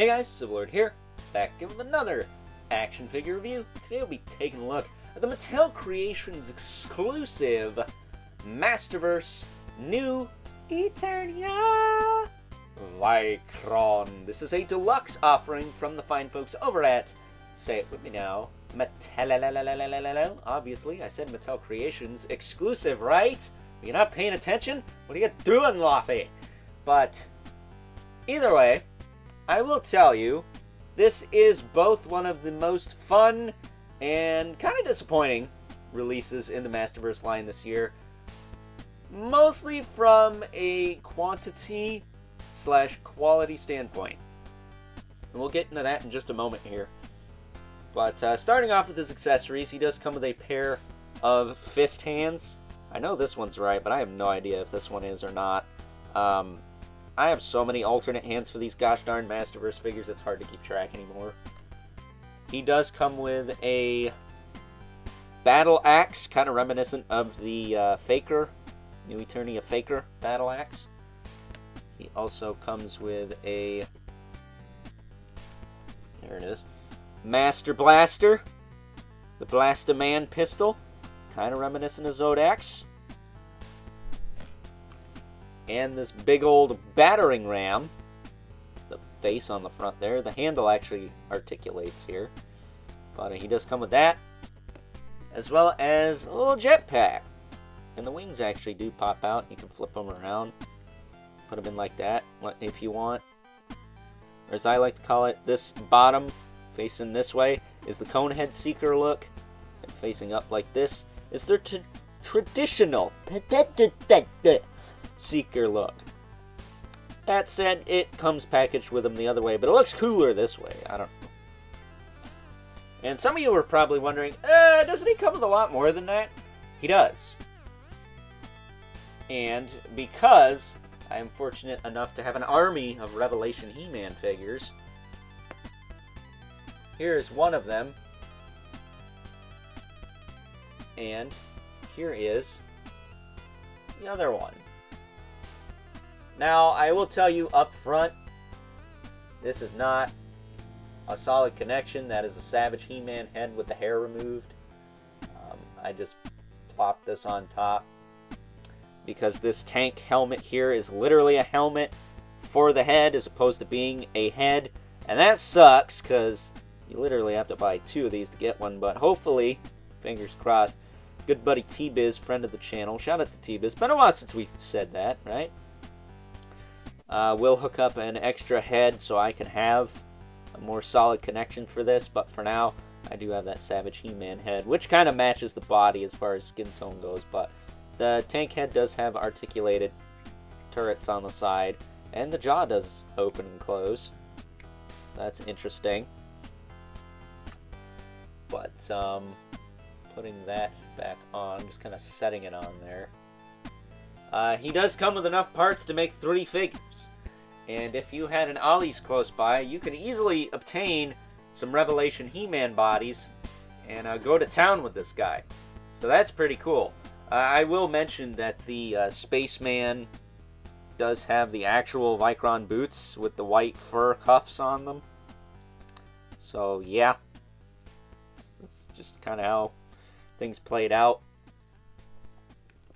Hey guys, Civilord here, back with another action figure review. Today we'll be taking a look at the Mattel Creations exclusive Masterverse new Eternia Vikron. This is a deluxe offering from the fine folks over at, say it with me now, Mattel. Obviously, I said Mattel Creations exclusive, right? You're not paying attention? What are you doing, Lottie? But either way, I will tell you, this is both one of the most fun and kind of disappointing releases in the Masterverse line this year. Mostly from a quantity/quality standpoint. And we'll get into that in just a moment here. But starting off with his accessories, he does come with a pair of fist hands. I know this one's right, but I have no idea if this one is or not. I have so many alternate hands for these gosh darn Masterverse figures, it's hard to keep track anymore. He does come with a battle axe, kind of reminiscent of the Faker, New Eternia Faker battle axe. He also comes with a, there it is, Master Blaster, the Blast-A-Man pistol, kind of reminiscent of Zodax. And this big old battering ram, the face on the front there. The handle actually articulates here, but he does come with that, as well as a little jetpack. And the wings actually do pop out. You can flip them around, put them in like that if you want. Or as I like to call it, this bottom facing this way is the Conehead Seeker look, and facing up like this is their traditional Seeker look. That said, it comes packaged with them the other way, but it looks cooler this way. I don't know. And some of you are probably wondering, doesn't he come with a lot more than that? He does. And because I am fortunate enough to have an army of Revelation He-Man figures, here is one of them. And here is the other one. Now, I will tell you up front, this is not a solid connection. That is a Savage He-Man head with the hair removed. I just plopped this on top because this tank helmet here is literally a helmet for the head as opposed to being a head. And that sucks because you literally have to buy two of these to get one. But hopefully, fingers crossed, good buddy T-Biz, friend of the channel. Shout out to T-Biz. Been a while since we said that, right? We'll hook up an extra head so I can have a more solid connection for this, but for now, I do have that Savage He-Man head, which kind of matches the body as far as skin tone goes, but the tank head does have articulated turrets on the side, and the jaw does open and close. That's interesting. But, putting that back on, just kind of setting it on there. He does come with enough parts to make 3 figures. And if you had an Ollie's close by, you could easily obtain some Revelation He-Man bodies and go to town with this guy. So that's pretty cool. I will mention that the Spaceman does have the actual Vikron boots with the white fur cuffs on them. So yeah, that's just kind of how things played out.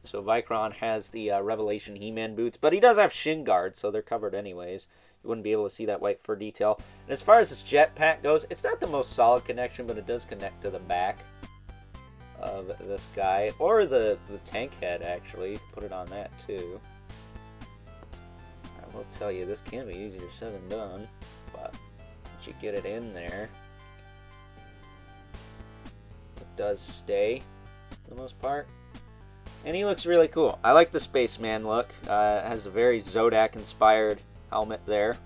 So Vikron has the Revelation He-Man boots, but he does have shin guards, so they're covered anyways. You wouldn't be able to see that white fur detail. And as far as this jetpack goes, it's not the most solid connection, but it does connect to the back of this guy. Or the tank head, actually. Put it on that, too. I will tell you, this can be easier said than done, but once you get it in there, it does stay for the most part. And he looks really cool. I like the Spaceman look. It has a very Zodak-inspired helmet there.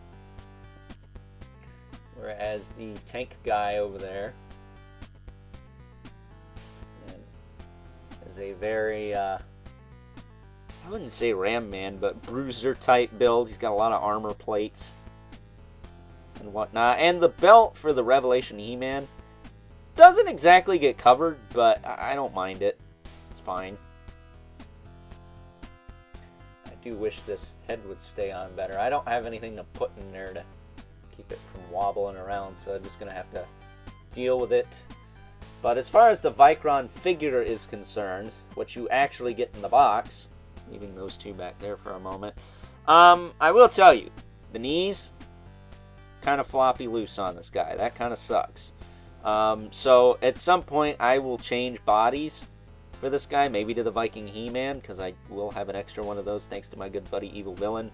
Whereas the tank guy over there is a very, I wouldn't say Ram Man, but Bruiser type build. He's got a lot of armor plates and whatnot. And the belt for the Revelation He-Man doesn't exactly get covered, but I don't mind it. It's fine. I do wish this head would stay on better. I don't have anything to put in there to keep it from wobbling around, so I'm just going to have to deal with it. But as far as the Vikron figure is concerned, what you actually get in the box, leaving those two back there for a moment, I will tell you, the knees, kind of floppy loose on this guy. That kind of sucks. So at some point, I will change bodies for this guy, maybe to the Viking He-Man, because I will have an extra one of those thanks to my good buddy Evil Villain.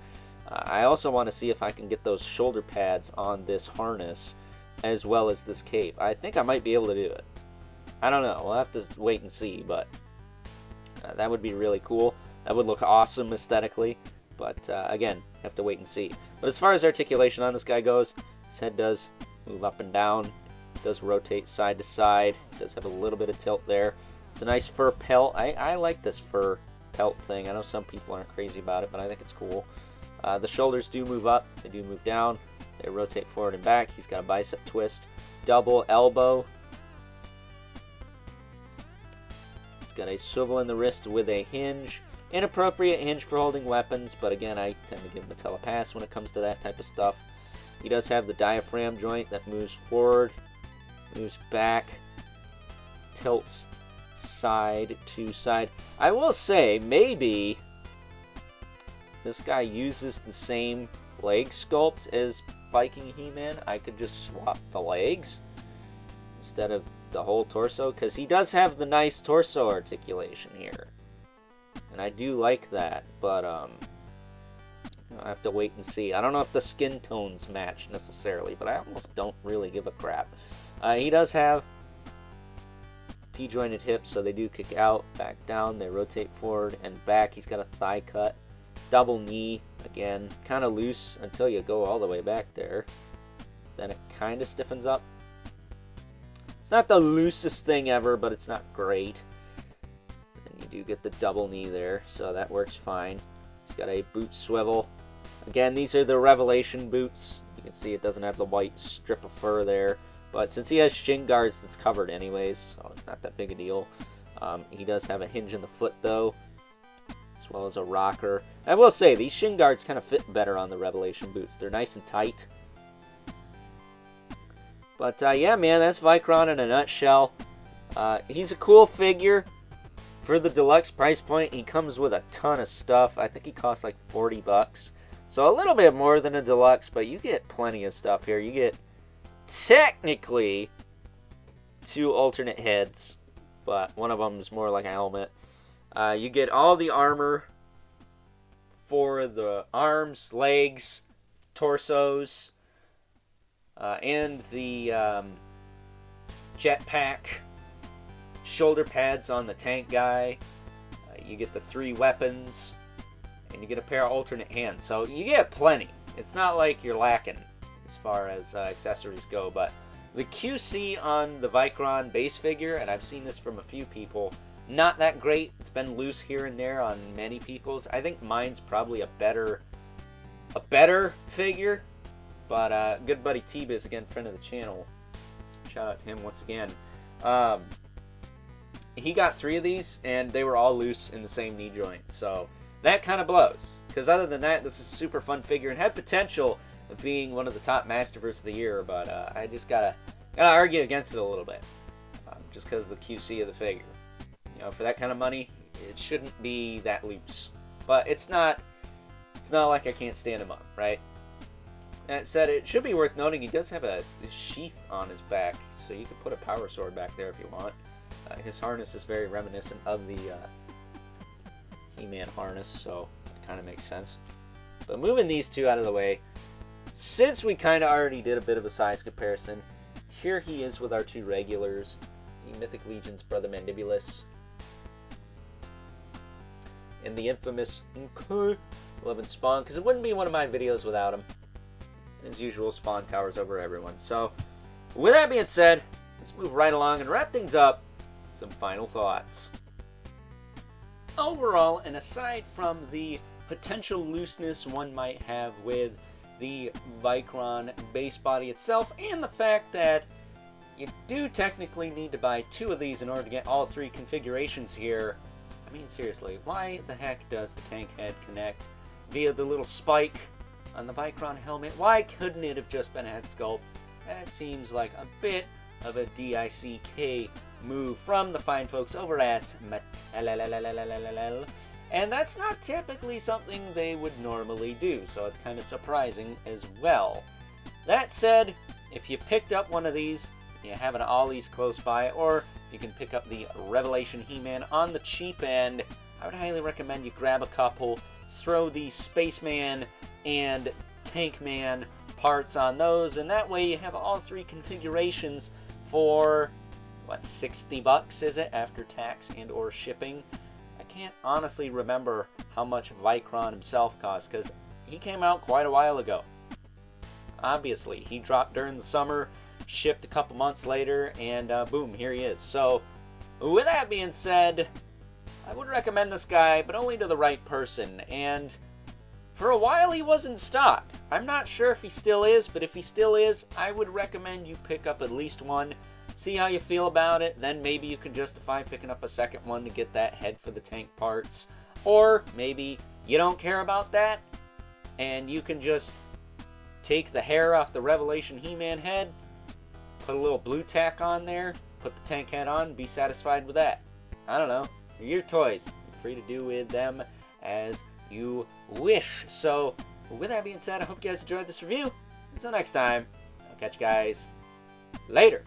I also want to see if I can get those shoulder pads on this harness as well as this cape. I think I might be able to do it. I don't know. We'll have to wait and see, but that would be really cool. That would look awesome aesthetically, but again, have to wait and see. But as far as articulation on this guy goes, his head does move up and down, does rotate side to side, does have a little bit of tilt there. It's a nice fur pelt. I like this fur pelt thing. I know some people aren't crazy about it, but I think it's cool. The shoulders do move up. They do move down. They rotate forward and back. He's got a bicep twist. Double elbow. He's got a swivel in the wrist with a hinge. Inappropriate hinge for holding weapons, but again, I tend to give Mattel a pass when it comes to that type of stuff. He does have the diaphragm joint that moves forward, moves back, tilts side to side. I will say, maybe this guy uses the same leg sculpt as Viking He-Man. I could just swap the legs instead of the whole torso, because he does have the nice torso articulation here. And I do like that, but I'll have to wait and see. I don't know if the skin tones match necessarily, but I almost don't really give a crap. He does have T-jointed hips, so they do kick out, back down, they rotate forward and back. He's got a thigh cut, double knee, again, kind of loose until you go all the way back there. Then it kind of stiffens up. It's not the loosest thing ever, but it's not great. And you do get the double knee there, so that works fine. It's got a boot swivel. Again, these are the Revelation boots. You can see it doesn't have the white strip of fur there. But since he has shin guards, it's covered anyways, so it's not that big a deal. He does have a hinge in the foot, though, as well as a rocker. I will say, these shin guards kind of fit better on the Revelation boots. They're nice and tight. But, yeah, man, that's Vikron in a nutshell. He's a cool figure. For the deluxe price point, he comes with a ton of stuff. I think he costs like 40 bucks. So a little bit more than a deluxe, but you get plenty of stuff here. You get technically 2 alternate heads, but one of them is more like a helmet. You get all the armor for the arms, legs, torsos, and the jetpack, shoulder pads on the tank guy. You get the 3 weapons, and you get a pair of alternate hands. So you get plenty. It's not like you're lacking as far as accessories go, but the QC on the Vikron base figure, and I've seen this from a few people, not that great. It's been loose here and there on many people's. I think mine's probably a better figure, but good buddy T-Biz, again, friend of the channel, shout out to him once again. He got 3 of these, and they were all loose in the same knee joint, so that kind of blows, because other than that, this is a super fun figure and had potential of being one of the top Masterverse of the year, but I just gotta argue against it a little bit, just because of the QC of the figure. You know, for that kind of money, it shouldn't be that loose. But it's not like I can't stand him up, right? That said, it should be worth noting he does have a sheath on his back, so you could put a power sword back there if you want. His harness is very reminiscent of the He-Man harness, so it kind of makes sense. But moving these two out of the way, since we kind of already did a bit of a size comparison, here he is with our 2 regulars, the Mythic Legion's Brother Mandibulus, and the infamous 11 Spawn, because it wouldn't be one of my videos without him. As usual, Spawn towers over everyone. So, with that being said, let's move right along and wrap things up. Some final thoughts. Overall, and aside from the potential looseness one might have with the Vikron base body itself, and the fact that you do technically need to buy 2 of these in order to get all 3 configurations here. I mean, seriously, why the heck does the tank head connect via the little spike on the Vikron helmet. Why couldn't it have just been a head sculpt? That seems like a bit of a DICK move from the fine folks over at Mattel. And that's not typically something they would normally do, so it's kind of surprising as well. That said, if you picked up one of these, you have an Ollie's close by, or you can pick up the Revelation He-Man on the cheap end, I would highly recommend you grab a couple, throw the Spaceman and Tankman parts on those, and that way you have all three configurations for, what, $60 is it, after tax and or shipping? I can't honestly remember how much Vikron himself cost, because he came out quite a while ago. Obviously, he dropped during the summer, shipped a couple months later, and boom, here he is. So, with that being said, I would recommend this guy, but only to the right person, and for a while he was in stock. I'm not sure if he still is, but if he still is, I would recommend you pick up at least one, see how you feel about it, then maybe you can justify picking up a second one to get that head for the tank parts, or maybe you don't care about that, and you can just take the hair off the Revelation He-Man head, put a little blue tack on there, put the tank head on, and be satisfied with that. I don't know. They're your toys. You're free to do with them as you wish. So, with that being said, I hope you guys enjoyed this review. Until next time, I'll catch you guys later.